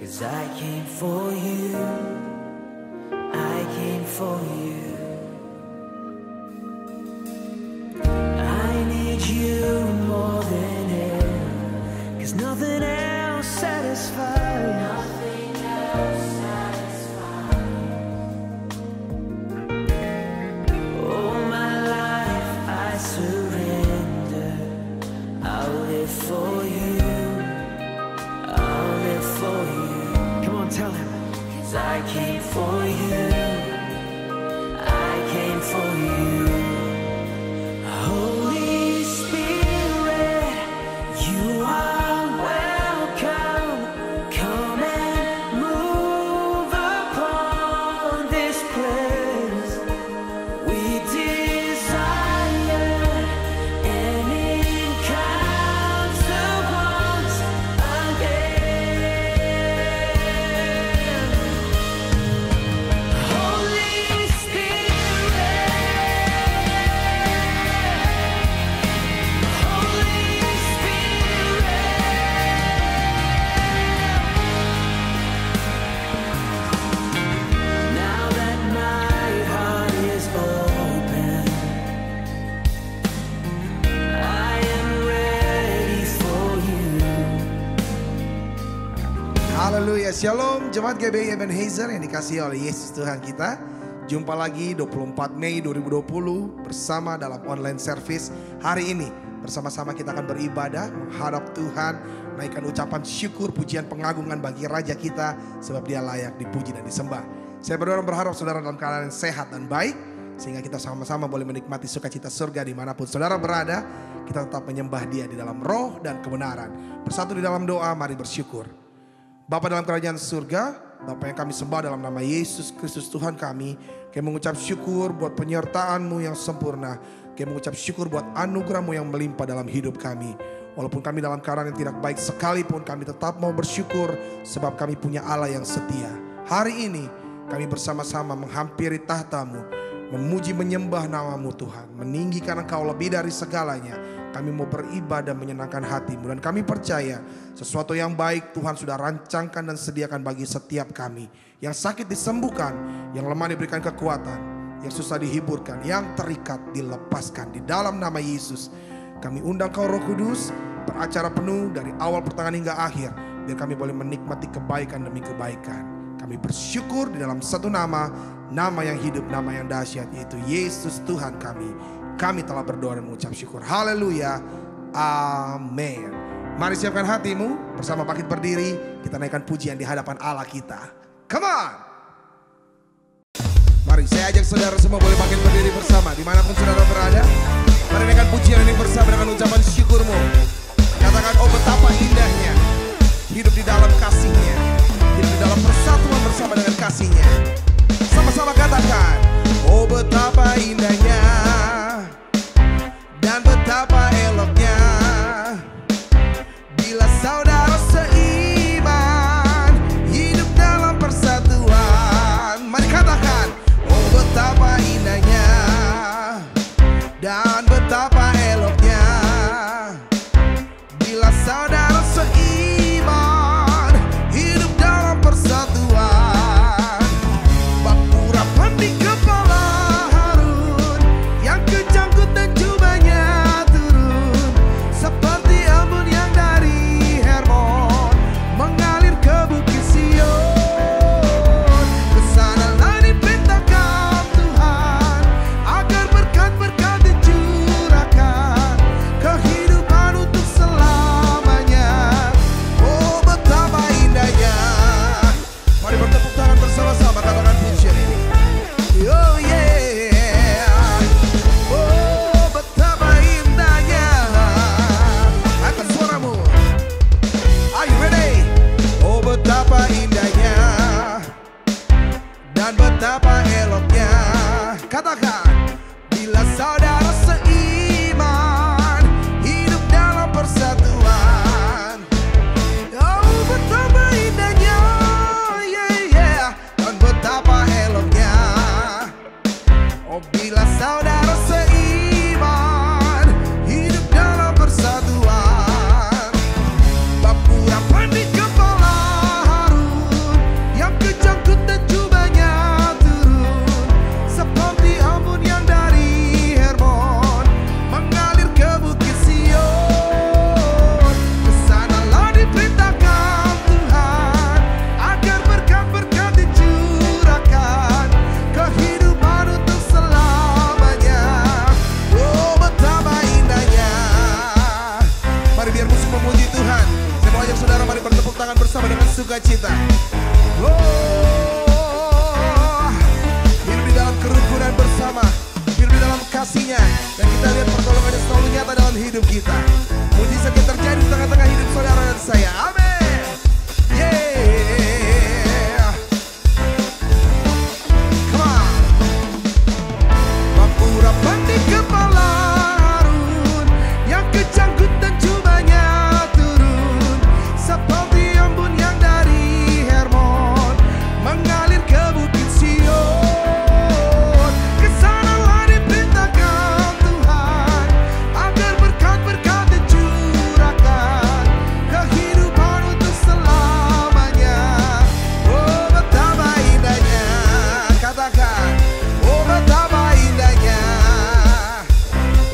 'Cause I came for you, I came for you. I need you more than ever, 'cause nothing else satisfies. Nothing else satisfies. Oh, my life I surrender. I'll live for you, I'll live for you. Come on, tell him. 'Cause I came for you, I came for you. Holy Spirit, you are welcome. Come and move upon this place. We desire an encounter once again. Holy Spirit, Holy Spirit. Now that my heart is open, I am ready for you. Haleluya, Shalom Jemaat GBI Ebenezer yang dikasihi oleh Yesus Tuhan kita. Jumpa lagi 24 Mei 2020 bersama dalam online service. Hari ini bersama-sama kita akan beribadah, menghadap Tuhan, naikkan ucapan syukur, pujian, pengagungan bagi Raja kita, sebab Dia layak dipuji dan disembah. Saya berdoa dan berharap saudara dalam keadaan sehat dan baik, sehingga kita sama-sama boleh menikmati sukacita surga dimanapun saudara berada. Kita tetap menyembah Dia di dalam roh dan kebenaran. Bersatu di dalam doa, mari bersyukur. Bapa dalam kerajaan surga, Bapa yang kami sembah dalam nama Yesus Kristus Tuhan kami mengucap syukur buat penyertaan-Mu yang sempurna. Kami mengucap syukur buat anugerah-Mu yang melimpah dalam hidup kami. Walaupun kami dalam keadaan yang tidak baik sekalipun, kami tetap mau bersyukur sebab kami punya Allah yang setia. Hari ini kami bersama-sama menghampiri tahta-Mu, memuji menyembah nama-Mu Tuhan, meninggikan Engkau lebih dari segalanya. Kami mau beribadah menyenangkan hati-Mu, dan kami percaya sesuatu yang baik Tuhan sudah rancangkan dan sediakan bagi setiap kami. Yang sakit disembuhkan, yang lemah diberikan kekuatan, yang susah dihiburkan, yang terikat dilepaskan. Di dalam nama Yesus kami undang Kau Roh Kudus beracara penuh dari awal pertengahan hingga akhir, biar kami boleh menikmati kebaikan demi kebaikan. Kami bersyukur di dalam satu nama, nama yang hidup, nama yang dahsyat, yaitu Yesus Tuhan kami. Kami telah berdoa dan mengucap syukur. Haleluya. Amin. Mari siapkan hatimu, bersama bangkit berdiri, kita naikkan pujian di hadapan Allah kita. Come on. Mari saya ajak saudara semua boleh bangkit berdiri bersama dimanapun saudara berada. Mari naikkan pujian ini bersama dengan ucapan syukurmu. Katakan, oh betapa indahnya hidup di dalam kasih-Nya, hidup di dalam persatuan bersama dengan kasih-Nya. Sama-sama katakan, oh betapa indahnya dan betapa eloknya bila saudara seiman hidup dalam persatuan. Mari katakan, oh betapa indahnya dan betapa eloknya bila saudara seiman hidup dalam persatuan. Bak urapan di kepala harum sukacita. Oh, hidup di dalam kerukunan bersama, hidup di dalam kasihnya, dan kita lihat pertolongannya selalu nyata dalam hidup kita. Mujizat yang terjadi di tengah-tengah hidup saudara dan saya. Amin. Yeah. Come on. Urapan di kepala Harun yang kejangkut dan jubahnya turun seperti embun yang dari Hermon mengalir ke bukit Sion. Kesanalah diperintahkan Tuhan agar berkat-berkat dicurahkan, kehidupan untuk selamanya. Oh betapa indahnya, katakan, oh betapa indahnya.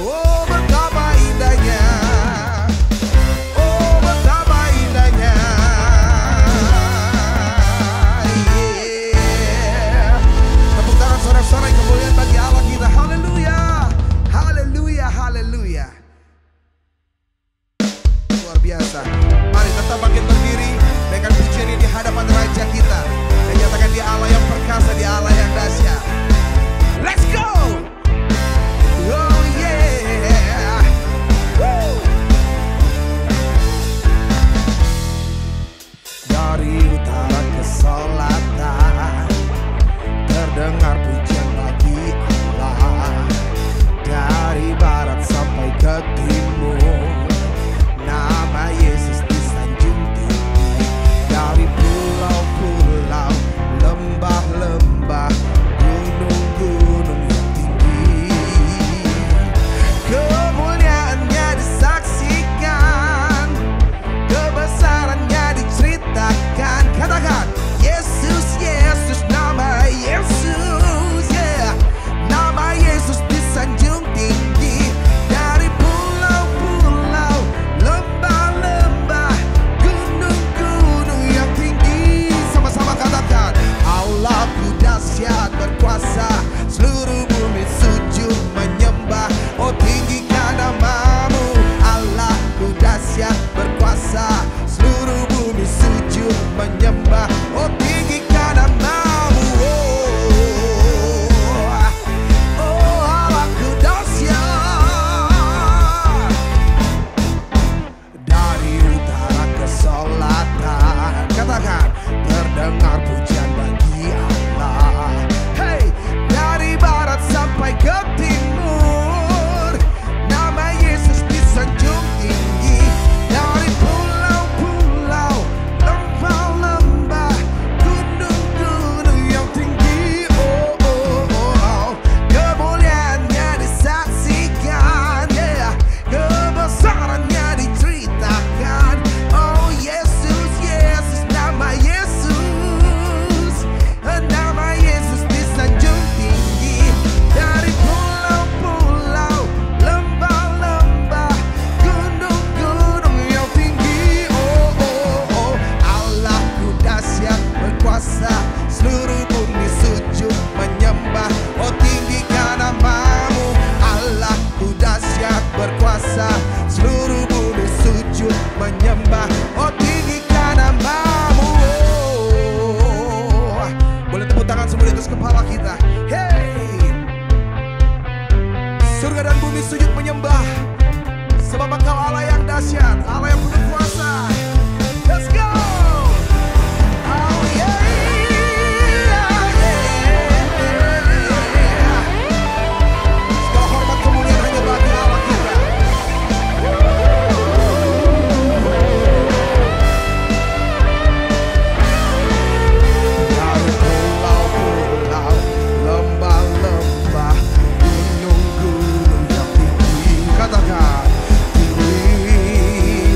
Oh betapa indahnya, oh betapa indahnya, yeah. Tepuk tangan sorak-sorai kemuliaan bagi Allah kita. Haleluya, haleluya, haleluya. Luar biasa. Mari tetap bangkit berdiri dengan pujian ini di hadapan Raja kita, dan nyatakan Dia Allah yang perkasa, Dia Allah yang dahsyat. Let's go. Oh yeah. Woo. Dari utara ke selatan terdengar pujian bagi Allah. Dari barat sampai ke timur nama Yesus disanjung tinggi. Dari pulau-pulau, lembah-lembah, gunung-gunung yang tinggi, kemuliaannya disaksikan, kebesarannya diceritakan. Katakan Yesus, Yesus, nama Yesus, yeah. Nama Yesus disanjung tinggi. Dari pulau-pulau, lembah-lembah, gunung-gunung yang tinggi. Sama-sama katakan, Allahku dahsyat berkuasa, seluruh bumi sujud menyembah. Oh tinggikan namamu, Allahku dahsyat berkuasa, seluruh bumi sujud menyembah. Oh tinggikan namamu, oh Allahku dahsyat. Dari utara ke selatan, katakan, terdengar pujian bagi Allah. Hey, dari barat sampai ke timur nama Yesus disanjung tinggi. Dari pulau-pulau, lembah-lembah, gunung-gunung yang tinggi. Oh, oh, oh, kemuliaannya disaksikan, yeah. Kebesarannya diceritakan. Oh Yesus, Yesus, nama Yesus, nama Yesus disanjung tinggi. Dari pulau-pulau, lembah-lembah, gunung-gunung yang tinggi. Oh, oh, oh, Allahku dahsyat berkuasa, seluruh bumi sujud menyembah. Oh tinggikan namamu, Allahku dahsyat berkuasa, seluruh bumi sujud menyembah. Oh tinggikan namamu. Oh, boleh tepuk tangan semua di atas kepala kita. Hey, surga dan bumi sujud menyembah, sebab Engkau Allah yang dahsyat, Allah yang penuh kuasa. Let's go. Oh yeah, segala hormat kemuliaan hanya bagi Allah kita. Dari pulau-pulau, lembah-lembah, gunung-gunung yang tinggi. Katakan tinggi,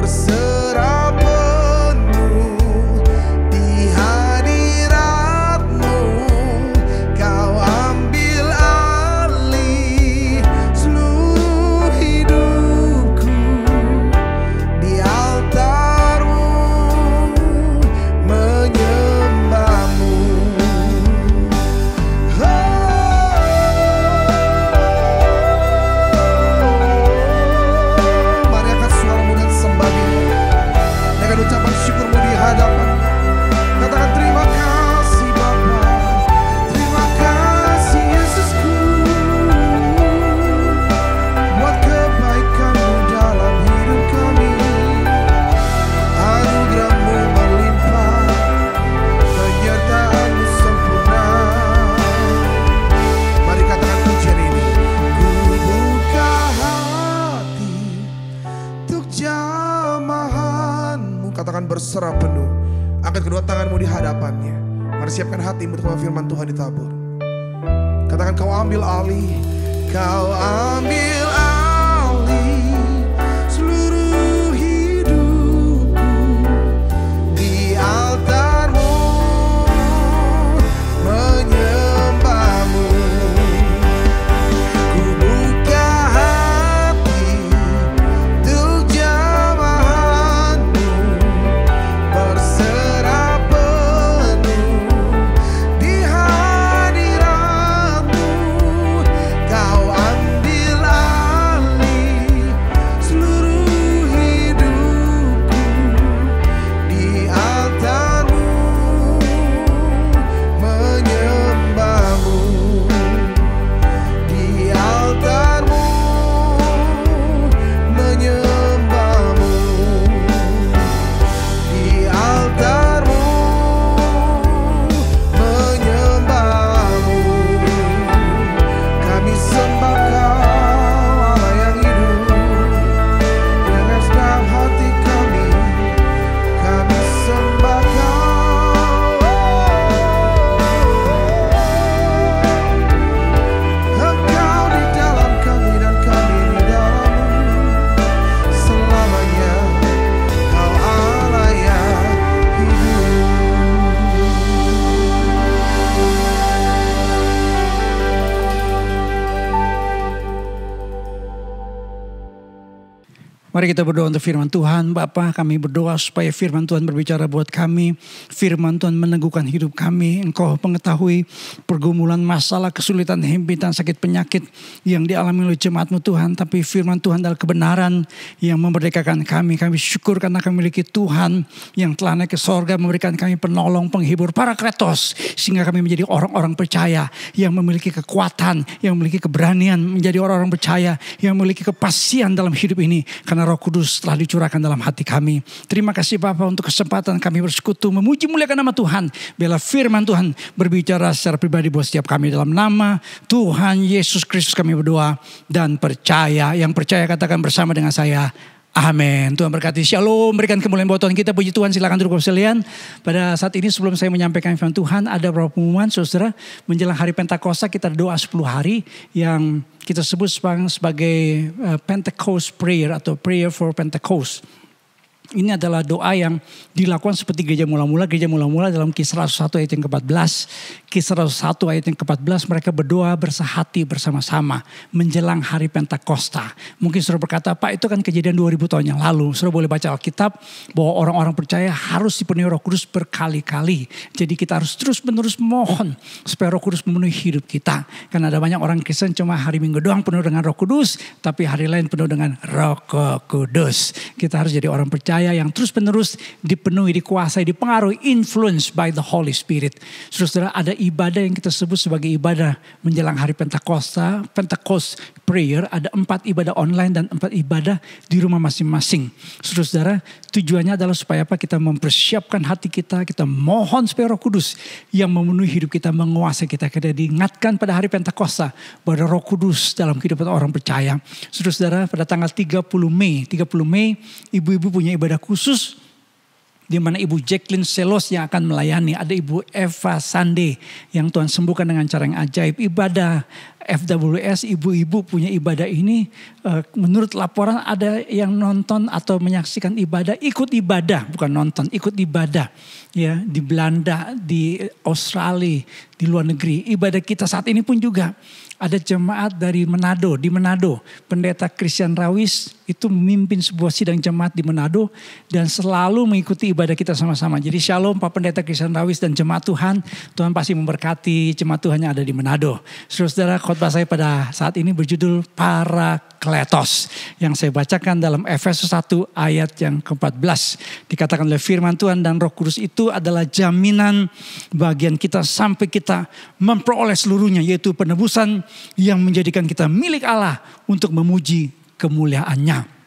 berserah penuh di hadirat-Mu. Kau ambil alih seluruh hidupku di altar-Mu, menyembah-Mu. Mari angkat suaramu dan sembah Dia dengan ucapan syukurmu di hadapan. Katakan terima kasih Bapa, terima kasih Yesusku, buat kebaikan-Mu dalam hidup kami. Anugerah-Mu melimpah, penyertaan-Mu sempurna. Mari katakan pujian ini. Ku buka hati untuk jamahan-Mu. Katakan berserah penuh. Angkat kedua tanganmu di hadapannya. Mari siapkan hatimu untuk firman Tuhan ditabur. Katakan kau ambil alih. Kau ambil alih seluruh hidupku di altar-Mu, menyembah-Mu. Ku buka hati untuk jamahan-Mu, berserah penuh di hadirat-Mu. Kau ambil alih seluruh hidupku di altar-Mu, menyembah-Mu. Di altar-Mu, menyembah-Mu. Di altar-Mu, menyembah-Mu. Kami sembah Kau, Allah yang hidup, dengan segenap hati kami. Kami sembah Kau. Engkau di dalam kami dan kami di dalam-Mu. Selamanya Kau Allah yang hidup. Mari kita berdoa untuk firman Tuhan. Bapa, kami berdoa supaya firman Tuhan berbicara buat kami. Firman Tuhan meneguhkan hidup kami. Engkau mengetahui pergumulan, masalah, kesulitan, himpitan, sakit, penyakit yang dialami oleh jemaat-Mu Tuhan. Tapi firman Tuhan adalah kebenaran yang memerdekakan kami. Kami syukur karena kami memiliki Tuhan yang telah naik ke sorga, memberikan kami penolong, penghibur, Parakletos. Sehingga kami menjadi orang-orang percaya yang memiliki kekuatan, yang memiliki keberanian, menjadi orang-orang percaya yang memiliki kepastian dalam hidup ini. Karena Roh Kudus telah dicurahkan dalam hati kami. Terima kasih Bapa untuk kesempatan kami bersekutu, memuji muliakan nama Tuhan. Biarlah firman Tuhan berbicara secara pribadi buat setiap kami. Dalam nama Tuhan Yesus Kristus kami berdoa dan percaya. Yang percaya katakan bersama dengan saya, amin. Tuhan berkati. Shalom. Berikan kemuliaan buat Tuhan kita. Puji Tuhan. Silakan duduk sekalian. Pada saat ini sebelum saya menyampaikan firman Tuhan, ada beberapa pengumuman saudara. Menjelang hari Pentakosta kita doa 10 hari yang kita sebut sebagai Pentecost Prayer atau Prayer for Pentecost. Ini adalah doa yang dilakukan seperti gereja mula-mula. Gereja mula-mula dalam Kisah 1 ayat yang ke-14. Kisah 1 ayat yang ke-14 mereka berdoa bersehati bersama-sama menjelang hari Pentakosta. Mungkin saudara berkata, Pak itu kan kejadian 2000 tahun yang lalu. Saudara boleh baca Alkitab bahwa orang-orang percaya harus dipenuhi Roh Kudus berkali-kali. Jadi kita harus terus-menerus mohon supaya Roh Kudus memenuhi hidup kita. Karena ada banyak orang Kristen cuma hari Minggu doang penuh dengan Roh Kudus, tapi hari lain penuh dengan Roh Kudus. Kita harus jadi orang percaya yang terus-menerus dipenuhi, dikuasai, dipengaruhi, influenced by the Holy Spirit. Saudara, ada ibadah yang kita sebut sebagai ibadah menjelang hari Pentakosta, Pentecost Prayer. Ada 4 ibadah online dan 4 ibadah di rumah masing-masing. Saudara, tujuannya adalah supaya apa? Kita mempersiapkan hati kita, kita mohon supaya Roh Kudus yang memenuhi hidup kita, menguasai kita. Kita diingatkan pada hari Pentakosta bahwa Roh Kudus dalam kehidupan orang percaya. Saudara, pada tanggal 30 Mei, ibu-ibu punya ibadah khusus di mana Ibu Jacqueline Selos yang akan melayani. Ada Ibu Eva Sande yang Tuhan sembuhkan dengan cara yang ajaib. Ibadah FWS ibu-ibu punya ibadah ini, menurut laporan ada yang nonton atau menyaksikan ibadah, ikut ibadah, bukan nonton, ikut ibadah ya di Belanda, di Australia, di luar negeri. Ibadah kita saat ini pun juga ada jemaat dari Manado, di Manado. Pendeta Christian Rawis itu memimpin sebuah sidang jemaat di Manado dan selalu mengikuti ibadah kita sama-sama. Jadi shalom Pak Pendeta Christian Rawis dan jemaat Tuhan. Tuhan pasti memberkati, jemaat Tuhannya ada di Manado. Saudara, khotbah saya pada saat ini berjudul Parakletos. Yang saya bacakan dalam Efesus 1 ayat yang ke-14. Dikatakan oleh firman Tuhan, dan Roh Kudus itu adalah jaminan bagian kita sampai kita memperoleh seluruhnya, yaitu penebusan yang menjadikan kita milik Allah untuk memuji kemuliaannya.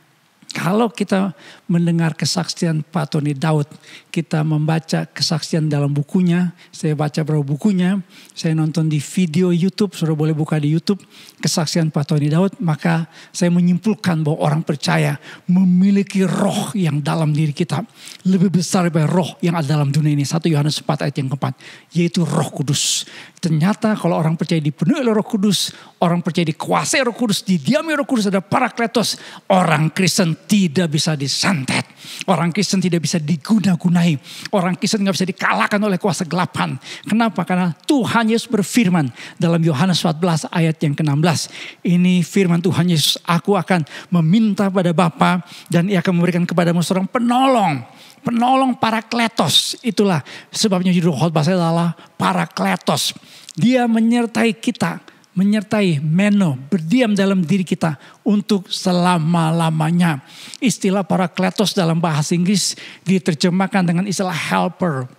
Kalau kita mendengar kesaksian Pak Tony Daud, kita membaca kesaksian dalam bukunya, saya baca beberapa bukunya, saya nonton di video YouTube, saudara boleh buka di YouTube, kesaksian Pak Tony Daud, maka saya menyimpulkan bahwa orang percaya memiliki roh yang dalam diri kita, lebih besar daripada roh yang ada dalam dunia ini. 1 Yohanes 4 ayat yang ke-4, yaitu Roh Kudus. Ternyata kalau orang percaya dipenuhi oleh Roh Kudus, orang percaya dikuasai Roh Kudus, didiami Roh Kudus, ada Parakletos, orang Kristen tidak bisa disantet. Orang Kristen tidak bisa diguna-gunai. Orang Kristen tidak bisa dikalahkan oleh kuasa gelapan. Kenapa? Karena Tuhan Yesus berfirman dalam Yohanes 14 ayat yang ke-16. Ini firman Tuhan Yesus, aku akan meminta pada Bapa dan ia akan memberikan kepadamu seorang penolong. Penolong Parakletos. Itulah sebabnya judul khotbah saya adalah Parakletos. Dia menyertai kita. Menyertai meno, berdiam dalam diri kita untuk selama-lamanya. Istilah Parakletos dalam bahasa Inggris diterjemahkan dengan istilah helper,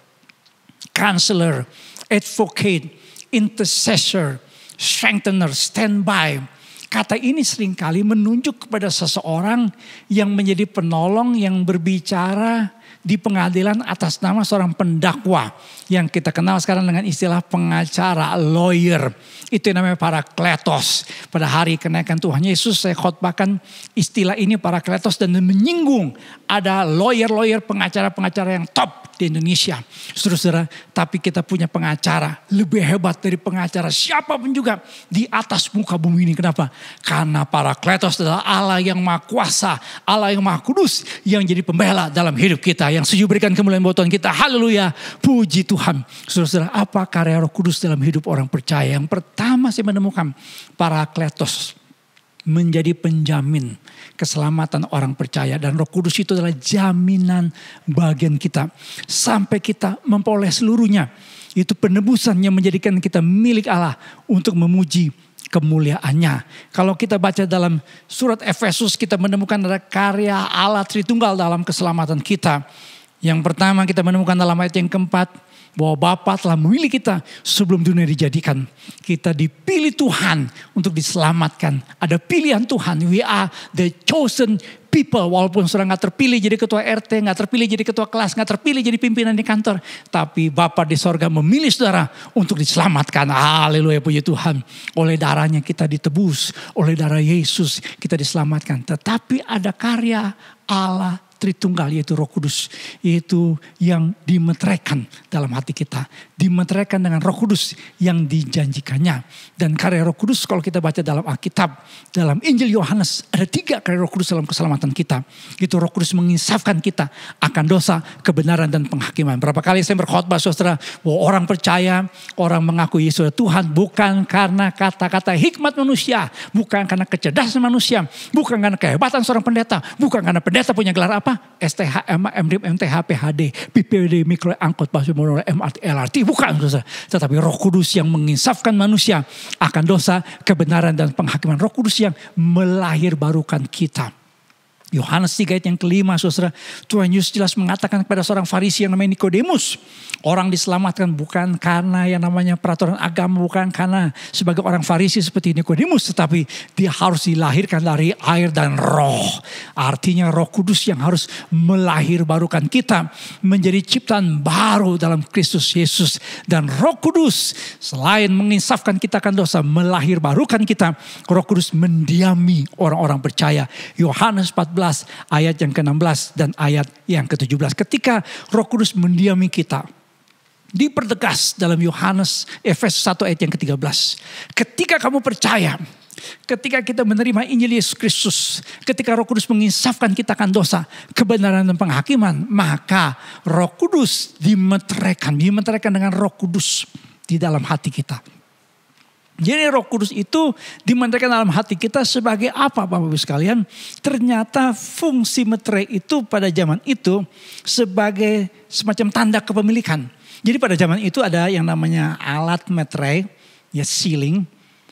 counselor, advocate, intercessor, strengthener, standby. Kata ini seringkali menunjuk kepada seseorang yang menjadi penolong yang berbicara di pengadilan atas nama seorang pendakwa. Yang kita kenal sekarang dengan istilah pengacara, lawyer. Itu yang namanya Parakletos. Pada hari kenaikan Tuhan Yesus saya khotbahkan istilah ini Parakletos dan menyinggung ada lawyer-lawyer, pengacara-pengacara yang top di Indonesia. Saudara-saudara, tapi kita punya pengacara lebih hebat dari pengacara siapapun juga di atas muka bumi ini. Kenapa? Karena Parakletos adalah Allah yang Maha Kuasa, Allah yang Maha Kudus yang jadi pembela dalam hidup kita. Yang setuju berikan kemuliaan buat Tuhan kita. Haleluya, puji Tuhan. Saudara-saudara, apa karya Roh Kudus dalam hidup orang percaya? Yang pertama saya menemukan Parakletos menjadi penjamin keselamatan orang percaya. Dan Roh Kudus itu adalah jaminan bagian kita. Sampai kita memperoleh seluruhnya. Itu penebusan yang menjadikan kita milik Allah untuk memuji kemuliaannya. Kalau kita baca dalam surat Efesus, kita menemukan ada karya Allah Tritunggal dalam keselamatan kita. Yang pertama kita menemukan dalam ayat yang keempat, bahwa Bapa telah memilih kita sebelum dunia dijadikan. Kita dipilih Tuhan untuk diselamatkan. Ada pilihan Tuhan. We are the chosen people. Walaupun saudara gak terpilih jadi ketua RT, gak terpilih jadi ketua kelas, gak terpilih jadi pimpinan di kantor. Tapi Bapa di sorga memilih saudara untuk diselamatkan. Haleluya, puji Tuhan. Oleh darahnya kita ditebus. Oleh darah Yesus kita diselamatkan. Tetapi ada karya Allah Tritunggal, yaitu Roh Kudus, yaitu yang dimeteraikan dalam hati kita, dimeteraikan dengan Roh Kudus yang dijanjikannya. Dan karya Roh Kudus kalau kita baca dalam Alkitab, dalam Injil Yohanes ada 3 karya Roh Kudus dalam keselamatan kita. Itu Roh Kudus menginsafkan kita akan dosa, kebenaran dan penghakiman. Berapa kali saya berkhotbah saudara bahwa orang percaya, orang mengaku Yesus Tuhan bukan karena kata-kata hikmat manusia, bukan karena kecerdasan manusia, bukan karena kehebatan seorang pendeta, bukan karena pendeta punya gelar apa? STH, MDM, MTH, PhD, PPD, Mikro, Angkot, Pasumur, MRT, LRT. Bukan, saudara. Tetapi Roh Kudus yang menginsafkan manusia akan dosa, kebenaran dan penghakiman. Roh Kudus yang melahirbarukan kita. Yohanes 3 ayat yang kelima, saudara, Tuhan Yesus jelas mengatakan kepada seorang Farisi yang namanya Nikodemus, orang diselamatkan bukan karena yang namanya peraturan agama, bukan karena sebagai orang Farisi seperti Nikodemus, tetapi dia harus dilahirkan dari air dan roh. Artinya Roh Kudus yang harus melahirbarukan kita menjadi ciptaan baru dalam Kristus Yesus. Dan Roh Kudus selain menginsafkan kita akan dosa, melahirbarukan kita, Roh Kudus mendiami orang-orang percaya. Yohanes 14 ayat yang ke-16 dan ayat yang ke-17. Ketika Roh Kudus mendiami kita, Dipertegas dalam Efesus 1 ayat yang ke-13. Ketika kamu percaya, ketika kita menerima Injil Yesus Kristus, ketika Roh Kudus menginsafkan kita akan dosa, kebenaran dan penghakiman, maka Roh Kudus dimeteraikan dengan Roh Kudus di dalam hati kita. Jadi Roh Kudus itu dimeteraikan dalam hati kita sebagai apa, Bapak Ibu sekalian? Ternyata fungsi meterai itu pada zaman itu sebagai semacam tanda kepemilikan. Jadi pada zaman itu ada yang namanya alat meterai, ya sealing,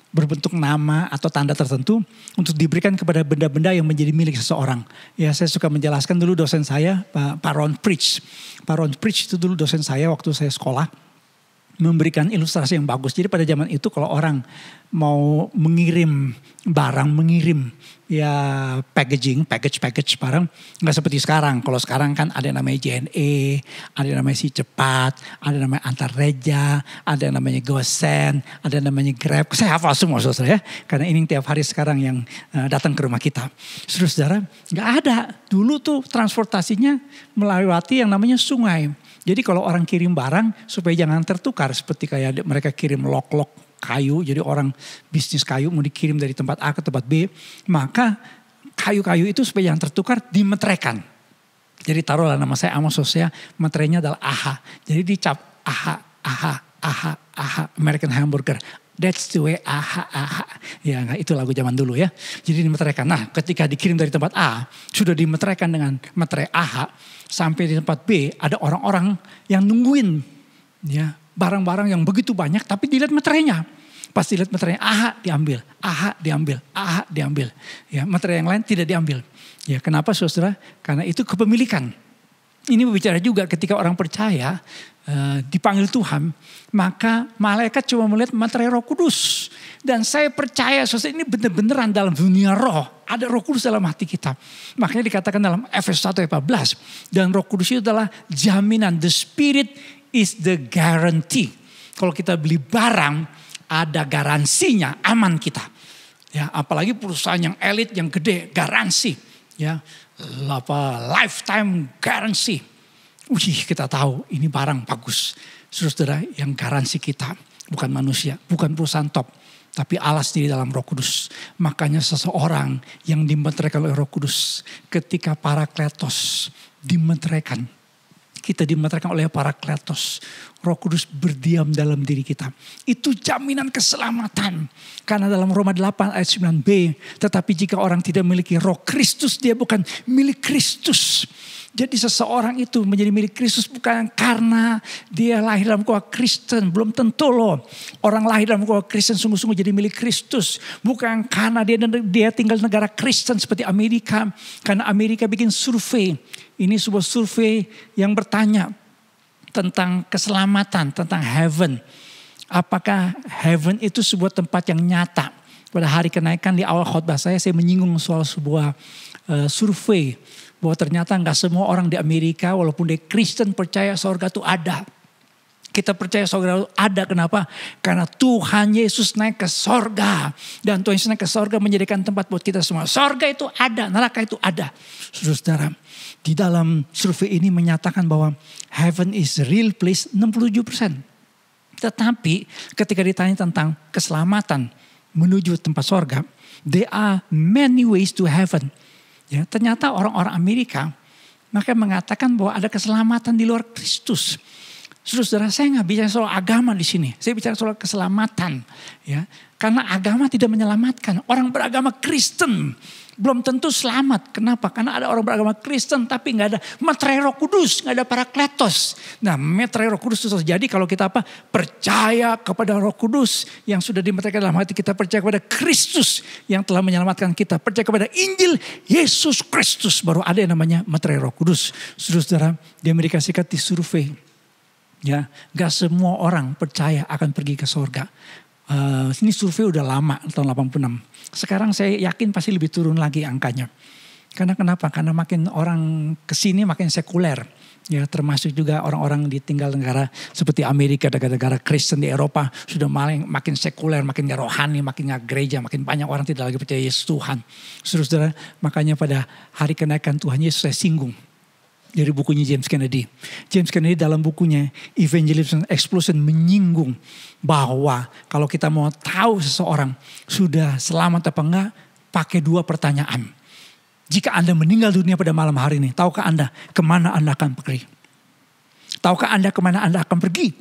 berbentuk nama atau tanda tertentu untuk diberikan kepada benda-benda yang menjadi milik seseorang. Ya, saya suka menjelaskan dulu dosen saya, Pak Ron Preach. Pak Ron Preach itu dulu dosen saya waktu saya sekolah, memberikan ilustrasi yang bagus. Jadi pada zaman itu kalau orang mau mengirim barang, ya package barang, nggak seperti sekarang. Kalau sekarang kan ada yang namanya JNE, ada yang namanya Si Cepat, ada yang namanya Antarreja, ada yang namanya GoSend, ada yang namanya Grab. Saya hafal semua saudara ya, karena ini tiap hari sekarang yang datang ke rumah kita. Saudara, nggak ada. Dulu tuh transportasinya melewati yang namanya sungai. Jadi kalau orang kirim barang supaya jangan tertukar, seperti kayak mereka kirim lok-lok kayu, jadi orang bisnis kayu mau dikirim dari tempat A ke tempat B, maka kayu-kayu itu supaya jangan tertukar dimeteraikan. Jadi taruhlah nama saya Amos Hosea, meterainya adalah AHA. Jadi dicap AHA, American Hamburger. That's the way AHA. Ya, itu lagu zaman dulu ya. Jadi dimeteraikan. Nah, ketika dikirim dari tempat A, sudah dimeteraikan dengan meterai AHA, sampai di tempat B ada orang-orang yang nungguin ya barang-barang yang begitu banyak, tapi dilihat meterainya. Pas dilihat meterainya, AHA diambil. Ya, meterai yang lain tidak diambil. Ya, kenapa saudara? Karena itu kepemilikan. Ini berbicara juga ketika orang percaya dipanggil Tuhan, maka malaikat cuma melihat meterai Roh Kudus. Dan saya percaya saudara, ini benar-beneran dalam dunia roh. Ada Roh Kudus dalam hati kita. Makanya dikatakan dalam Efesus 1 ayat 14. Dan Roh Kudus itu adalah jaminan. The Spirit is the guarantee. Kalau kita beli barang, ada garansinya, aman kita. Ya, apalagi perusahaan yang elit, yang gede, garansi. Ya, lifetime garansi. Kita tahu ini barang bagus. Saudara, yang garansi kita bukan manusia, bukan perusahaan top, tapi Allah sendiri dalam Roh Kudus. Makanya seseorang yang dimeteraikan oleh Roh Kudus, ketika Parakletos dimeteraikan, kita dimeteraikan oleh Parakletos, Roh Kudus berdiam dalam diri kita. Itu jaminan keselamatan. Karena dalam Roma 8 ayat 9b, tetapi jika orang tidak memiliki Roh Kristus, dia bukan milik Kristus. Jadi seseorang itu menjadi milik Kristus bukan karena dia lahir dalam keluarga Kristen. Belum tentu loh. Orang lahir dalam keluarga Kristen sungguh-sungguh jadi milik Kristus. Bukan karena dia tinggal di negara Kristen seperti Amerika. Karena Amerika bikin survei. Ini sebuah survei yang bertanya tentang keselamatan, tentang heaven. Apakah heaven itu sebuah tempat yang nyata? Pada hari kenaikan di awal khotbah saya menyinggung soal sebuah survei. Bahwa ternyata gak semua orang di Amerika walaupun dia Kristen percaya sorga itu ada. Kita percaya sorga itu ada, kenapa? Karena Tuhan Yesus naik ke sorga. Dan Tuhan Yesus naik ke sorga menjadikan tempat buat kita semua. Sorga itu ada, neraka itu ada. Saudara, di dalam survei ini menyatakan bahwa heaven is real place 67%. Tetapi ketika ditanya tentang keselamatan menuju tempat sorga, there are many ways to heaven. Ya, ternyata orang-orang Amerika maka mengatakan bahwa ada keselamatan di luar Kristus. Saudara, saya nggak bicara soal agama di sini. Saya bicara soal keselamatan. Ya, karena agama tidak menyelamatkan. Orang beragama Kristen belum tentu selamat. Kenapa? Karena ada orang beragama Kristen tapi nggak ada meterai Roh Kudus, nggak ada Parakletos. Nah, meterai Roh Kudus itu terjadi kalau kita percaya kepada Roh Kudus yang sudah dimeteraikan dalam hati kita, percaya kepada Kristus yang telah menyelamatkan kita, percaya kepada Injil Yesus Kristus, baru ada yang namanya meterai Roh Kudus. Saudara, di Amerika Serikat disurvei, ya, nggak semua orang percaya akan pergi ke surga. Ini survei udah lama, tahun 86. Sekarang saya yakin pasti lebih turun lagi angkanya. Karena kenapa? Karena makin orang kesini makin sekuler. Ya, termasuk juga orang-orang di tinggal negara seperti Amerika, negara-negara Kristen di Eropa sudah makin sekuler, makin gak rohani, makin gak gereja, makin banyak orang tidak lagi percaya Yesus Tuhan. Saudara, makanya pada hari kenaikan Tuhan Yesus saya singgung. dari bukunya James Kennedy. James Kennedy dalam bukunya Evangelism Explosion menyinggung bahwa kalau kita mau tahu seseorang sudah selamat apa enggak, pakai 2 pertanyaan. Jika Anda meninggal dunia pada malam hari ini, tahukah Anda kemana Anda akan pergi? Tahukah Anda kemana Anda akan pergi?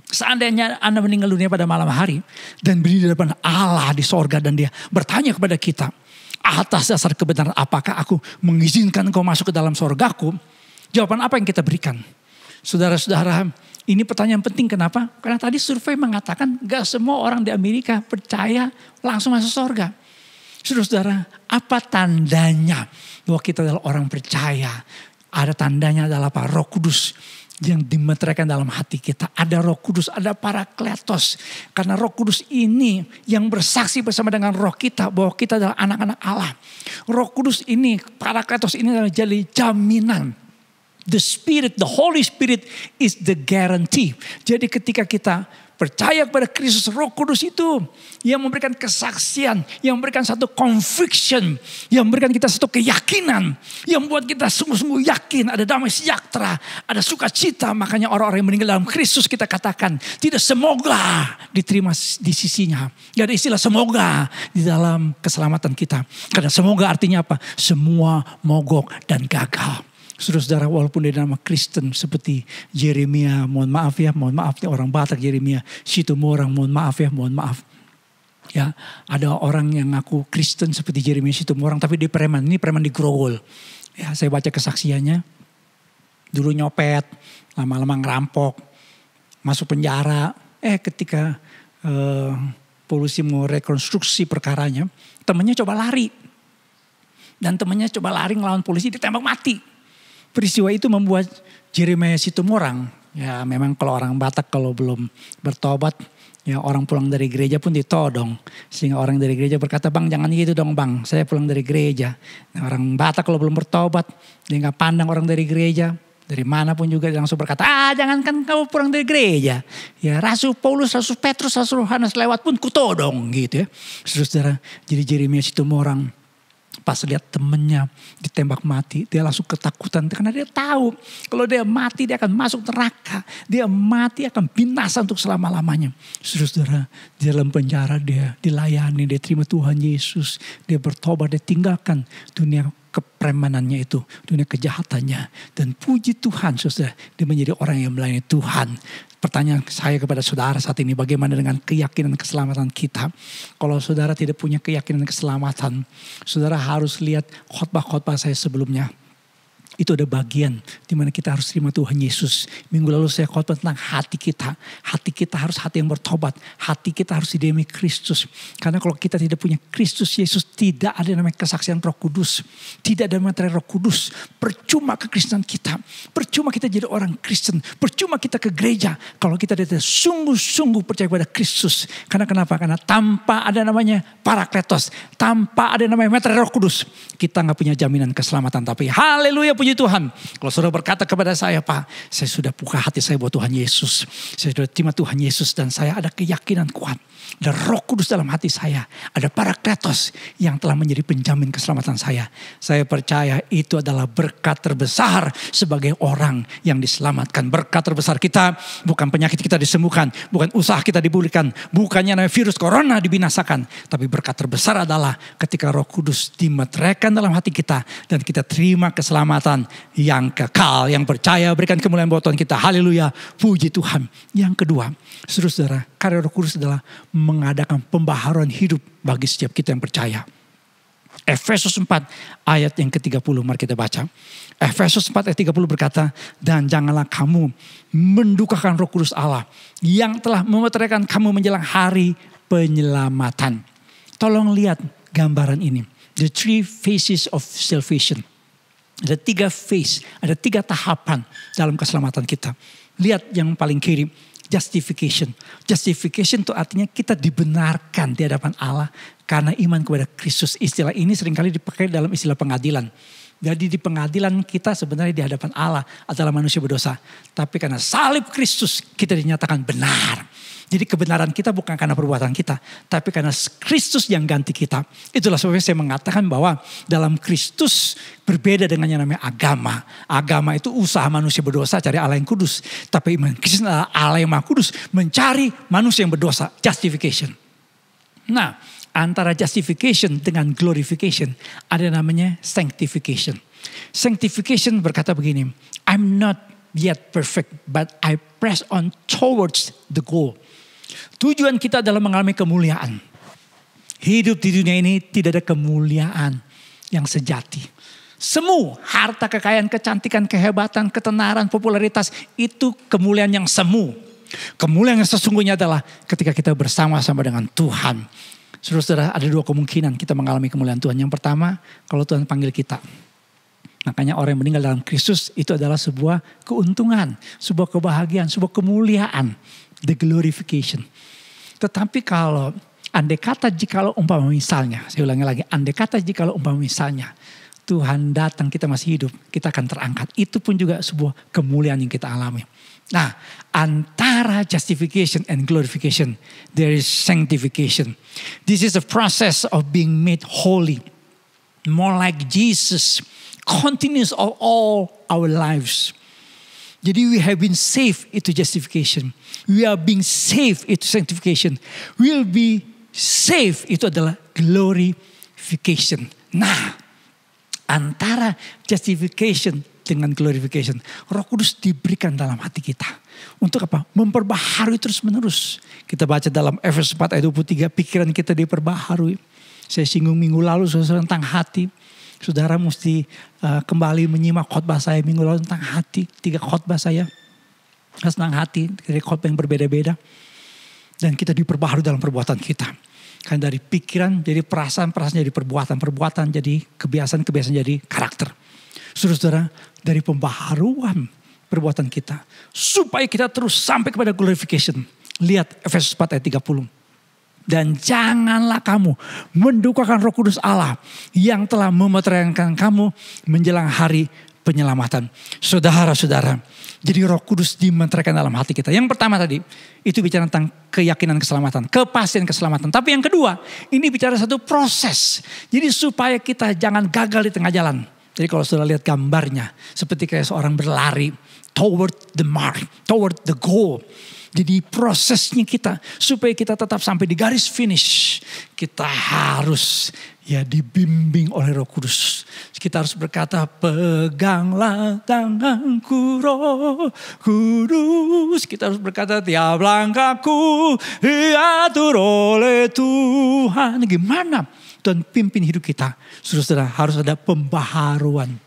Seandainya Anda meninggal dunia pada malam hari dan berdiri di depan Allah di sorga dan dia bertanya kepada kita, atas dasar kebenaran apakah aku mengizinkan engkau masuk ke dalam sorgaku? Jawaban apa yang kita berikan? Saudara-saudara, ini pertanyaan penting. Kenapa? Karena tadi survei mengatakan gak semua orang di Amerika percaya langsung masuk sorga. Saudara-saudara, apa tandanya bahwa kita adalah orang percaya? Ada tandanya adalah apa? Roh Kudus yang dimeteraikan dalam hati kita. Ada Roh Kudus, ada Parakletos. Karena Roh Kudus ini yang bersaksi bersama dengan roh kita bahwa kita adalah anak-anak Allah. Roh Kudus ini, Parakletos ini adalah jadi jaminan. The Spirit, the Holy Spirit is the guarantee. Jadi ketika kita percaya kepada Kristus, Roh Kudus itu yang memberikan kesaksian, yang memberikan satu conviction, yang memberikan kita satu keyakinan, yang membuat kita sungguh-sungguh yakin ada damai sejahtera, ada sukacita. Makanya orang-orang yang meninggal dalam Kristus kita katakan tidak semoga diterima di sisinya. Gak ada istilah semoga di dalam keselamatan kita. Karena semoga artinya apa? Semua mogok dan gagal. Saudara-saudara, walaupun dia nama Kristen seperti Yeremia, mohon maaf ya orang Batak Yeremia, Situmorang, mohon maaf. Ya, ada orang yang ngaku Kristen seperti Yeremia Situmorang tapi dia preman, ini preman di Grogol. Ya, saya baca kesaksiannya. Dulu nyopet, lama-lama ngerampok, masuk penjara. Ketika polisi mau rekonstruksi perkaranya, temannya coba lari. Dan temannya coba lari ngelawan polisi, ditembak mati. Peristiwa itu membuat Yeremia Situmorang, ya memang kalau orang Batak kalau belum bertobat, ya orang pulang dari gereja pun ditodong. Sehingga orang dari gereja berkata, bang jangan gitu dong bang, saya pulang dari gereja. Nah, orang Batak kalau belum bertobat, dia gak pandang orang dari gereja. Dari mana pun juga dia langsung berkata, jangankan kau pulang dari gereja. Ya Rasul Paulus, Rasul Petrus, Rasul Yohanes lewat pun kutodong gitu ya. Saudara, jadi Yeremia Situmorang pas lihat temennya ditembak mati, dia langsung ketakutan karena dia tahu kalau dia mati dia akan masuk neraka, dia mati akan binasa untuk selama-lamanya. Saudara, di dalam penjara dia dilayani, dia terima Tuhan Yesus, dia bertobat, dia tinggalkan dunia kepremanannya itu, dunia kejahatannya, dan puji Tuhan, saudara, dia menjadi orang yang melayani Tuhan. Pertanyaan saya kepada saudara saat ini, bagaimana dengan keyakinan keselamatan kita? Kalau saudara tidak punya keyakinan keselamatan, saudara harus lihat khotbah-khotbah saya sebelumnya. Itu ada bagian di mana kita harus terima Tuhan Yesus. Minggu lalu saya khotbah tentang hati kita. Hati kita harus hati yang bertobat. Hati kita harus didiami Kristus. Karena kalau kita tidak punya Kristus Yesus, tidak ada namanya kesaksian Roh Kudus. Tidak ada materi Roh Kudus. Percuma kekristenan kita. Percuma kita jadi orang Kristen. Percuma kita ke gereja kalau kita tidak sungguh-sungguh percaya kepada Kristus. Karena kenapa? Karena tanpa ada namanya Parakletos, tanpa ada namanya materi Roh Kudus, kita nggak punya jaminan keselamatan. Tapi haleluya, puji Tuhan. Kalau saudara berkata kepada saya, Pak, saya sudah buka hati saya buat Tuhan Yesus. Saya sudah terima Tuhan Yesus dan saya ada keyakinan kuat. Ada Roh Kudus dalam hati saya. Ada Parakletos yang telah menjadi penjamin keselamatan saya. Saya percaya itu adalah berkat terbesar sebagai orang yang diselamatkan. Berkat terbesar kita bukan penyakit kita disembuhkan. Bukan usaha kita dipulihkan. Bukannya namanya virus corona dibinasakan. Tapi berkat terbesar adalah ketika Roh Kudus dimeteraikan dalam hati kita. Dan kita terima keselamatan yang kekal, yang percaya, berikan kemuliaan buat Tuhan kita. Haleluya, puji Tuhan. Yang kedua, saudara, karya Roh Kudus adalah mengadakan pembaharuan hidup bagi setiap kita yang percaya. Efesus 4 ayat yang ke-30, mari kita baca. Efesus 4 ayat 30 berkata, dan janganlah kamu mendukakan Roh Kudus Allah yang telah memeteraikan kamu menjelang hari penyelamatan. Tolong lihat gambaran ini. The three phases of salvation. Ada 3 phase, ada 3 tahapan dalam keselamatan kita. Lihat yang paling kiri, justification. Justification itu artinya kita dibenarkan di hadapan Allah karena iman kepada Kristus. Istilah ini seringkali dipakai dalam istilah pengadilan. Jadi di pengadilan kita sebenarnya di hadapan Allah adalah manusia berdosa. Tapi karena salib Kristus kita dinyatakan benar. Jadi kebenaran kita bukan karena perbuatan kita, tapi karena Kristus yang ganti kita. Itulah sebabnya saya mengatakan bahwa dalam Kristus berbeda dengan yang namanya agama. Agama itu usaha manusia berdosa cari Allah yang kudus. Tapi iman Kristus adalah Allah yang maha kudus mencari manusia yang berdosa. Justification. Nah, antara justification dengan glorification ada namanya sanctification. Sanctification berkata begini, I'm not yet perfect, but I press on towards the goal. Tujuan kita adalah mengalami kemuliaan. Hidup di dunia ini tidak ada kemuliaan yang sejati. Semu, harta, kekayaan, kecantikan, kehebatan, ketenaran, popularitas, itu kemuliaan yang semu. Kemuliaan yang sesungguhnya adalah ketika kita bersama-sama dengan Tuhan. Saudara-saudara, ada dua kemungkinan kita mengalami kemuliaan Tuhan. Yang pertama, kalau Tuhan panggil kita. Makanya orang yang meninggal dalam Kristus itu adalah sebuah keuntungan, sebuah kebahagiaan, sebuah kemuliaan. The glorification. Tetapi kalau andai kata jikalau umpama misalnya, saya ulangi lagi, andai kata jikalau umpama misalnya Tuhan datang kita masih hidup, kita akan terangkat. Itu pun juga sebuah kemuliaan yang kita alami. Nah, antara justification and glorification, there is sanctification. This is a process of being made holy, more like Jesus, continuous of all our lives. Jadi we have been saved itu justification. We are being saved itu sanctification. We'll be saved itu adalah glorification. Nah, antara justification dengan glorification, Roh Kudus diberikan dalam hati kita. Untuk apa? Memperbaharui terus menerus. Kita baca dalam Efesus 4 ayat 23, pikiran kita diperbaharui. Saya singgung minggu lalu tentang hati. Saudara mesti kembali menyimak khotbah saya minggu lalu tentang hati. 3 khotbah saya tentang hati. 3 khotbah yang berbeda-beda. Dan kita diperbaharui dalam perbuatan kita. Kan dari pikiran jadi perasaan jadi perbuatan. Perbuatan jadi kebiasaan jadi karakter. Saudara, dari pembaharuan perbuatan kita. Supaya kita terus sampai kepada glorification. Lihat Efesus 4 ayat 30. Dan janganlah kamu mendukakan Roh Kudus Allah yang telah memeteraikan kamu menjelang hari penyelamatan. Saudara-saudara, jadi Roh Kudus dimeteraikan dalam hati kita. Yang pertama tadi, itu bicara tentang keyakinan keselamatan, kepastian keselamatan. Tapi yang kedua, ini bicara satu proses. Jadi supaya kita jangan gagal di tengah jalan. Jadi kalau sudah lihat gambarnya, seperti kayak seorang berlari toward the mark, toward the goal. Jadi prosesnya kita supaya kita tetap sampai di garis finish. Kita harus dibimbing oleh Roh Kudus. Kita harus berkata, peganglah tanganku Roh Kudus. Kita harus berkata, tiap langkahku diatur oleh Tuhan. Gimana Tuhan pimpin hidup kita? Saudara-saudara, harus ada pembaharuan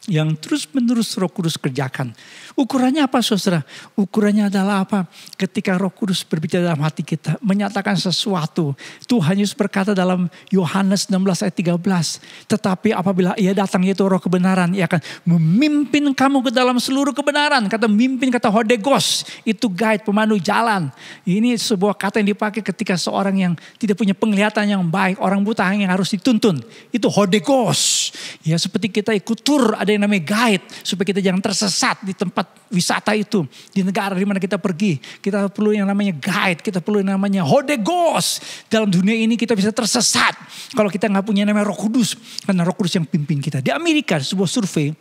yang terus menerus Roh Kudus kerjakan. Ukurannya apa saudara? Ukurannya adalah apa? Ketika Roh Kudus berbicara dalam hati kita, menyatakan sesuatu. Tuhan Yesus berkata dalam Yohanes 16 ayat 13. Tetapi apabila ia datang yaitu Roh kebenaran, ia akan memimpin kamu ke dalam seluruh kebenaran. Kata memimpin, kata hodegos. Itu guide, pemandu jalan. Ini sebuah kata yang dipakai ketika seorang yang tidak punya penglihatan yang baik. Orang buta yang harus dituntun. Itu hodegos. Ya seperti kita ikut tur, ada yang namanya guide. Supaya kita jangan tersesat di tempat wisata itu. Di negara di mana kita pergi. Kita perlu yang namanya guide. Kita perlu yang namanya hodegos. Dalam dunia ini kita bisa tersesat. Kalau kita gak punya namanya Roh Kudus. Karena Roh Kudus yang pimpin kita. Di Amerika sebuah survei.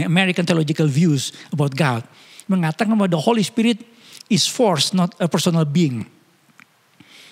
American Theological Views About God. Mengatakan bahwa the Holy Spirit is force, not a personal being.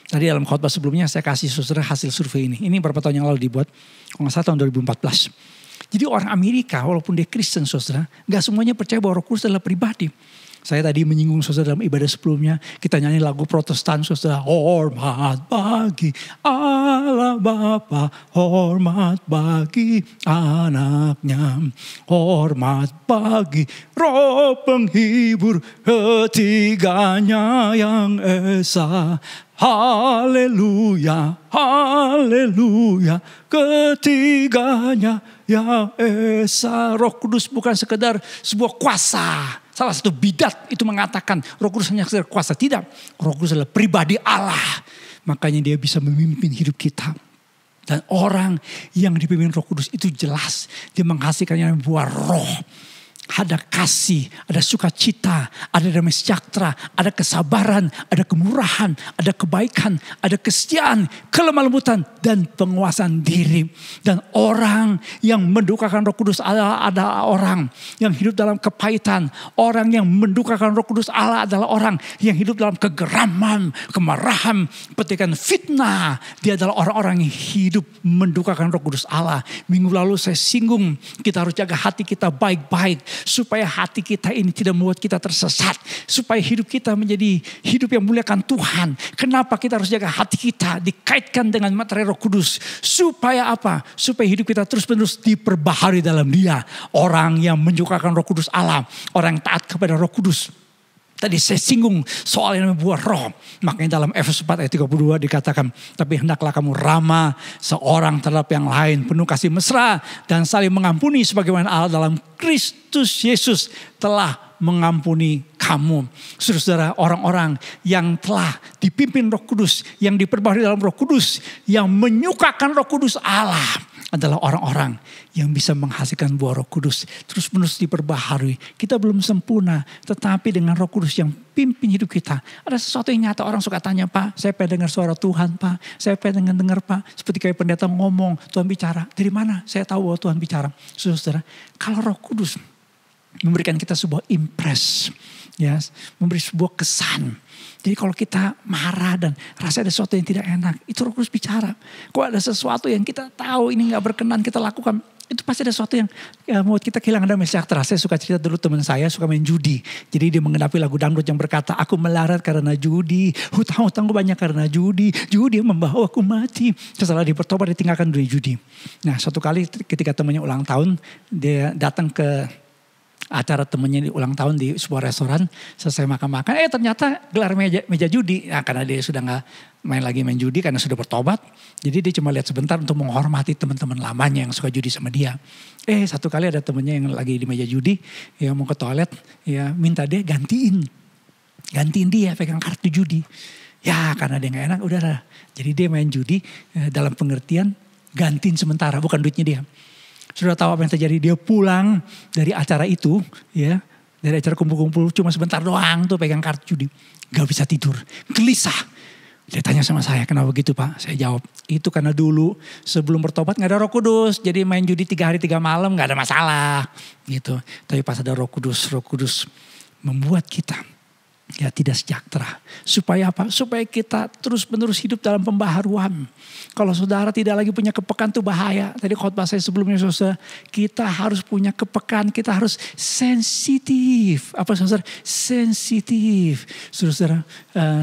Tadi dalam khotbah sebelumnya saya kasih saudara hasil survei ini. Ini beberapa tahun yang lalu dibuat. Kalau gak salah tahun 2014. Jadi orang Amerika walaupun dia Kristen saudara, gak semuanya percaya bahwa Roh Kudus adalah pribadi. Saya tadi menyinggung saudara dalam ibadah sebelumnya, kita nyanyi lagu Protestan saudara. Hormat bagi Allah Bapa, hormat bagi anaknya, hormat bagi Roh penghibur ketiganya yang esa. Haleluya, haleluya, ketiganya yang esa. Roh Kudus bukan sekedar sebuah kuasa. Salah satu bidat itu mengatakan Roh Kudus hanya sekedar kuasa. Tidak, Roh Kudus adalah pribadi Allah. Makanya dia bisa memimpin hidup kita. Dan orang yang dipimpin Roh Kudus itu jelas dia menghasilkan yang buah roh. ada kasih, ada sukacita, ada damai sejahtera, ada kesabaran, ada kemurahan, ada kebaikan, ada kesetiaan, kelemah lembutan, dan penguasaan diri. Dan orang yang mendukakan Roh Kudus adalah orang yang hidup dalam kepahitan. Orang yang mendukakan Roh Kudus adalah orang yang hidup dalam kegeraman, kemarahan, petikan fitnah. Dia adalah orang-orang yang hidup mendukakan Roh Kudus Allah. Minggu lalu saya singgung, kita harus jaga hati kita baik-baik. Supaya hati kita ini tidak membuat kita tersesat. Supaya hidup kita menjadi hidup yang muliakan Tuhan. Kenapa kita harus jaga hati kita dikaitkan dengan materi Roh Kudus. Supaya apa? Supaya hidup kita terus-menerus diperbaharui dalam Dia. Orang yang menyukakan Roh Kudus Allah. Orang yang taat kepada Roh Kudus. Tadi saya singgung soal yang namanya buah roh. Makanya dalam Efesus 4 ayat 32 dikatakan, tapi hendaklah kamu ramah seorang terhadap yang lain, penuh kasih mesra dan saling mengampuni sebagaimana Allah dalam Kristus Yesus telah mengampuni kamu. Saudara-saudara, orang-orang yang telah dipimpin Roh Kudus, yang diperbaharui dalam Roh Kudus, yang menyukakan Roh Kudus Allah adalah orang-orang yang bisa menghasilkan buah Roh Kudus. Terus menerus diperbaharui. Kita belum sempurna, tetapi dengan Roh Kudus yang pimpin hidup kita. Ada sesuatu yang nyata. Orang suka tanya, Pak, saya pengen dengar suara Tuhan, Pak. Saya pengen dengar, Pak. Seperti kayak pendeta ngomong, Tuhan bicara. Dari mana saya tahu bahwa Tuhan bicara? Saudara, kalau Roh Kudus memberikan kita sebuah impress, ya, memberi sebuah kesan. Jadi kalau kita marah dan rasa ada sesuatu yang tidak enak, itu Roh Kudus bicara. Kalau ada sesuatu yang kita tahu ini gak berkenan kita lakukan, itu pasti ada sesuatu yang membuat kita kehilangan damai sejahtera. Saya suka cerita dulu teman saya suka main judi. Jadi dia mengenapi lagu dangdut yang berkata, aku melarat karena judi, hutang-hutangku banyak karena judi, judi yang membawa aku mati. Setelah dia bertobat dia tinggalkan dunia judi. Nah suatu kali ketika temannya ulang tahun, dia datang ke acara temennya di ulang tahun di sebuah restoran, selesai makan-makan, ternyata gelar meja judi. Nah, karena dia sudah gak main judi karena sudah bertobat. Jadi dia cuma lihat sebentar untuk menghormati teman-teman lamanya yang suka judi sama dia. Satu kali ada temennya yang lagi di meja judi, ya mau ke toilet, ya minta dia gantiin dia pegang kartu judi. Ya karena dia gak enak, udah. Jadi dia main judi dalam pengertian gantiin sementara, bukan duitnya dia. Sudah tahu apa yang terjadi? Dia pulang dari acara itu, ya, dari acara kumpul-kumpul cuma sebentar doang tuh pegang kartu judi, gak bisa tidur, gelisah. Dia tanya sama saya, kenapa gitu Pak? Saya jawab, itu karena dulu sebelum bertobat gak ada Roh Kudus, jadi main judi 3 hari 3 malam gak ada masalah, gitu. Tapi pas ada Roh Kudus membuat kita ya tidak sejahtera. Supaya apa? Supaya kita terus menerus hidup dalam pembaharuan. Kalau saudara tidak lagi punya kepekaan itu bahaya. Tadi khotbah saya sebelumnya saudara, kita harus punya kepekaan, kita harus sensitif. Apa saudara? Sensitif. Saudara,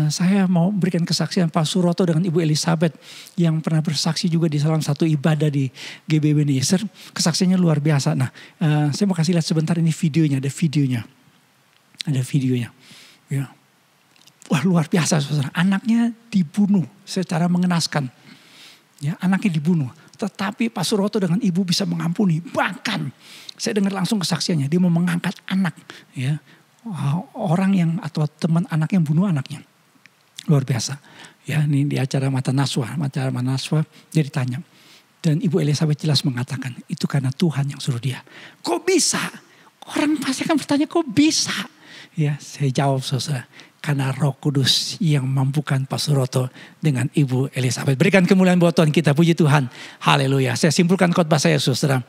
saya mau berikan kesaksian Pak Suroto dengan Ibu Elizabeth yang pernah bersaksi juga di salah satu ibadah di GBB Ebenezer. Kesaksiannya luar biasa. Nah, saya mau kasih lihat sebentar ini videonya, ada videonya. Ya. Wah luar biasa saudara, anaknya dibunuh secara mengenaskan. Ya, anaknya dibunuh, tetapi Pak Suroto dengan ibu bisa mengampuni. Bahkan saya dengar langsung kesaksiannya, dia mau mengangkat anak, ya, orang yang atau teman anak yang bunuh anaknya. Luar biasa. Ya, ini di acara Mata Naswa dia ditanya. Dan Ibu Elizabeth jelas mengatakan, itu karena Tuhan yang suruh dia. Kok bisa? Orang pasti akan bertanya, kok bisa? Ya, saya jawab saudara, karena Roh Kudus yang mampukan Pak Suroto dengan Ibu Elizabeth. Berikan kemuliaan buat Tuhan kita, puji Tuhan. Haleluya. Saya simpulkan khotbah saya saudara.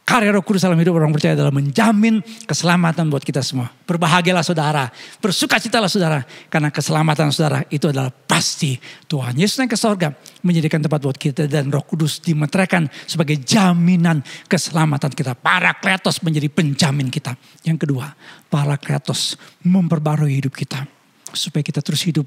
Karya Roh Kudus dalam hidup orang percaya adalah menjamin keselamatan buat kita semua. Berbahagialah saudara, bersukacitalah saudara, karena keselamatan saudara itu adalah pasti Tuhan Yesus naik ke sorga menjadikan tempat buat kita, dan Roh Kudus dimeteraikan sebagai jaminan keselamatan kita. Parakletos menjadi penjamin kita. Yang kedua, Parakletos memperbarui hidup kita supaya kita terus hidup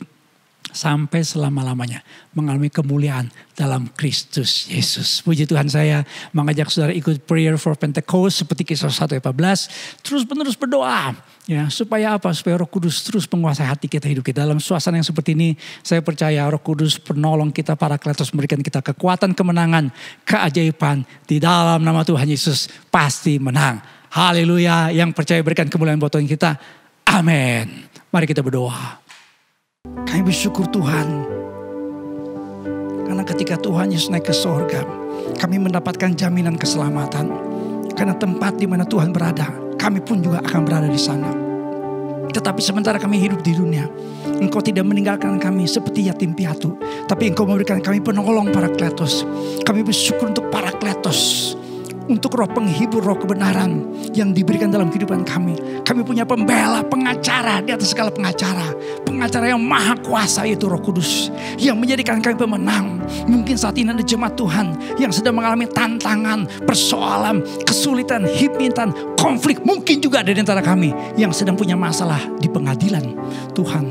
sampai selama-lamanya mengalami kemuliaan dalam Kristus Yesus. Puji Tuhan, saya mengajak saudara ikut prayer for Pentecost seperti Kisah 1 ayat 14. Terus menerus berdoa, ya, supaya apa? Supaya Roh Kudus terus menguasai hati kita, hidup kita. Dalam suasana yang seperti ini, saya percaya Roh Kudus penolong kita, Parakletos memberikan kita kekuatan, kemenangan, keajaiban. Di dalam nama Tuhan Yesus pasti menang. Haleluya. Yang percaya berikan kemuliaan buat Tuhan kita. Amin. Mari kita berdoa. Kami bersyukur Tuhan, karena ketika Tuhan Yesus naik ke sorga, kami mendapatkan jaminan keselamatan. Karena tempat di mana Tuhan berada, kami pun juga akan berada di sana. Tetapi sementara kami hidup di dunia, Engkau tidak meninggalkan kami seperti yatim piatu, tapi Engkau memberikan kami penolong Parakletos. Kami bersyukur untuk Parakletos, untuk roh penghibur, roh kebenaran yang diberikan dalam kehidupan kami. Kami punya pembela, pengacara di atas segala pengacara. Pengacara yang maha kuasa, yaitu Roh Kudus, yang menjadikan kami pemenang. Mungkin saat ini ada jemaat Tuhan yang sedang mengalami tantangan, persoalan, kesulitan, himpitan, konflik. Mungkin juga ada di antara kami yang sedang punya masalah di pengadilan. Tuhan,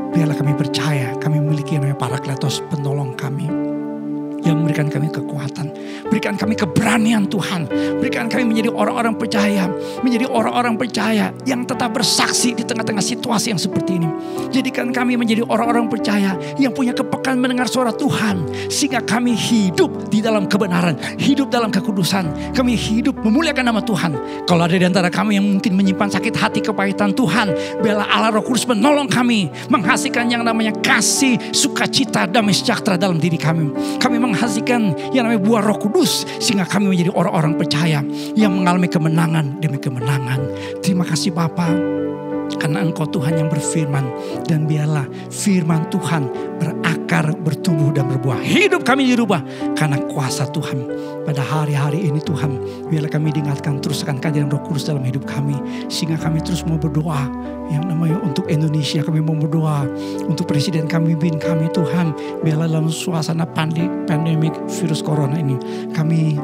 biarlah kami percaya kami memiliki yang namanya Parakletos, penolong kami, yang memberikan kami kekuatan, berikan kami keberanian Tuhan, berikan kami menjadi orang-orang percaya, menjadi orang-orang percaya yang tetap bersaksi di tengah-tengah situasi yang seperti ini. Jadikan kami menjadi orang-orang percaya yang punya kepekaan mendengar suara Tuhan, sehingga kami hidup di dalam kebenaran, hidup dalam kekudusan, kami hidup memuliakan nama Tuhan. Kalau ada di antara kami yang mungkin menyimpan sakit hati, kepahitan, Tuhan, biarlah Allah Roh Kudus menolong kami, menghasilkan yang namanya kasih, sukacita, damai sejahtera dalam diri kami. Kami menghasilkan yang namanya buah Roh Kudus, sehingga kami menjadi orang-orang percaya yang mengalami kemenangan demi kemenangan. Terima kasih Bapa, karena Engkau Tuhan yang berfirman, dan biarlah firman Tuhan berakar, bertumbuh dan berbuah. Hidup kami dirubah karena kuasa Tuhan. Pada hari-hari ini Tuhan, biarlah kami diingatkan terus akan kehadiran Roh Kudus dalam hidup kami, sehingga kami terus mau berdoa yang namanya untuk Indonesia. Kami mau berdoa untuk presiden kami, bin kami Tuhan. Biarlah dalam suasana pandemik virus corona ini, kami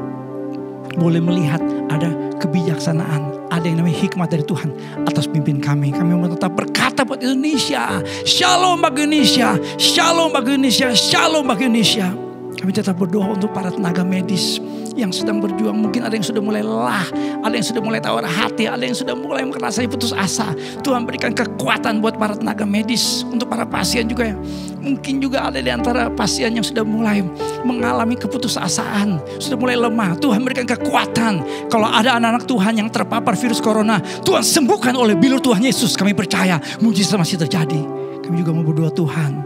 boleh melihat ada kebijaksanaan, ada yang namanya hikmat dari Tuhan atas pimpin kami. Kami mau tetap berkata buat Indonesia, Shalom bagi Indonesia, Shalom bagi Indonesia, Shalom bagi Indonesia. Kami tetap berdoa untuk para tenaga medis yang sedang berjuang. Mungkin ada yang sudah mulai lelah, ada yang sudah mulai tawar hati, ada yang sudah mulai merasai putus asa. Tuhan berikan kekuatan buat para tenaga medis, untuk para pasien juga. Mungkin juga ada di antara pasien yang sudah mulai mengalami keputusasaan, sudah mulai lemah. Tuhan berikan kekuatan. Kalau ada anak-anak Tuhan yang terpapar virus corona, Tuhan sembuhkan oleh bilur Tuhan Yesus. Kami percaya mujizat masih terjadi. Kami juga mau berdoa Tuhan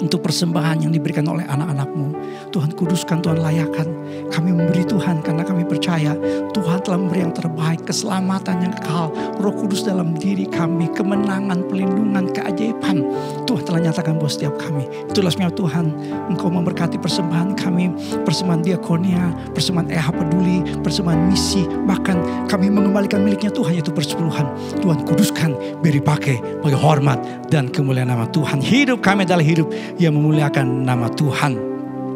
untuk persembahan yang diberikan oleh anak-anak-Mu. Tuhan kuduskan, Tuhan layakan. Kami memberi Tuhan karena kami percaya Tuhan telah memberi yang terbaik, keselamatan yang kekal, Roh Kudus dalam diri kami, kemenangan, pelindungan, keajaiban Tuhan telah nyatakan buat setiap kami. Itulah sebabnya Tuhan, Engkau memberkati persembahan kami, persembahan diakonia, persembahan EH Peduli, persembahan misi, bahkan kami mengembalikan miliknya Tuhan, yaitu persepuluhan. Tuhan kuduskan, beri pakai bagi hormat dan kemuliaan nama Tuhan. Hidup kami adalah hidup yang memuliakan nama Tuhan.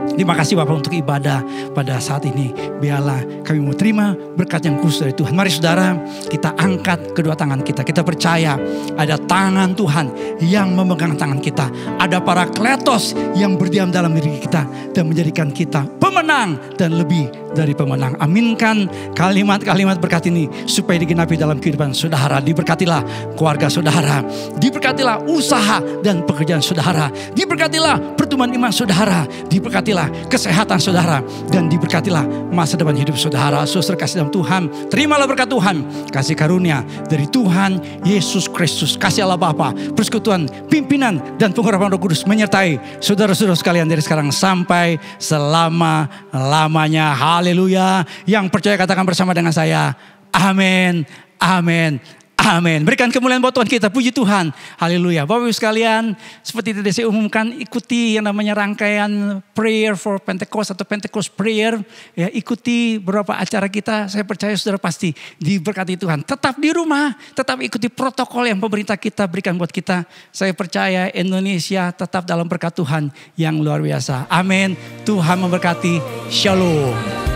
Terima kasih Bapak untuk ibadah pada saat ini. Biarlah kami mau terima berkat yang khusus dari Tuhan. Mari saudara, kita angkat kedua tangan kita. Kita percaya ada tangan Tuhan yang memegang tangan kita. Ada Parakletos yang berdiam dalam diri kita dan menjadikan kita pemenang dan lebih dari pemenang. Aminkan kalimat-kalimat berkat ini supaya digenapi dalam kehidupan saudara. Diberkatilah keluarga saudara, diberkatilah usaha dan pekerjaan saudara, diberkatilah pertumbuhan iman saudara, diberkatilah kesehatan saudara, dan diberkatilah masa depan hidup saudara. Saudara kasih dalam Tuhan, terimalah berkat Tuhan, kasih karunia dari Tuhan Yesus Kristus, kasih Allah Bapa, persekutuan, pimpinan dan pengurapan Roh Kudus menyertai saudara-saudara sekalian dari sekarang sampai selama-lamanya. Haleluya. Yang percaya katakan bersama dengan saya, amin, amin, amin. Berikan kemuliaan buat Tuhan kita, puji Tuhan. Haleluya. Bapak Ibu sekalian, seperti tadi saya umumkan, ikuti yang namanya rangkaian Prayer for Pentecost atau Pentecost Prayer. Ya, ikuti beberapa acara kita. Saya percaya saudara pasti diberkati Tuhan. Tetap di rumah, tetap ikuti protokol yang pemerintah kita berikan buat kita. Saya percaya Indonesia tetap dalam berkat Tuhan yang luar biasa. Amin. Tuhan memberkati. Shalom.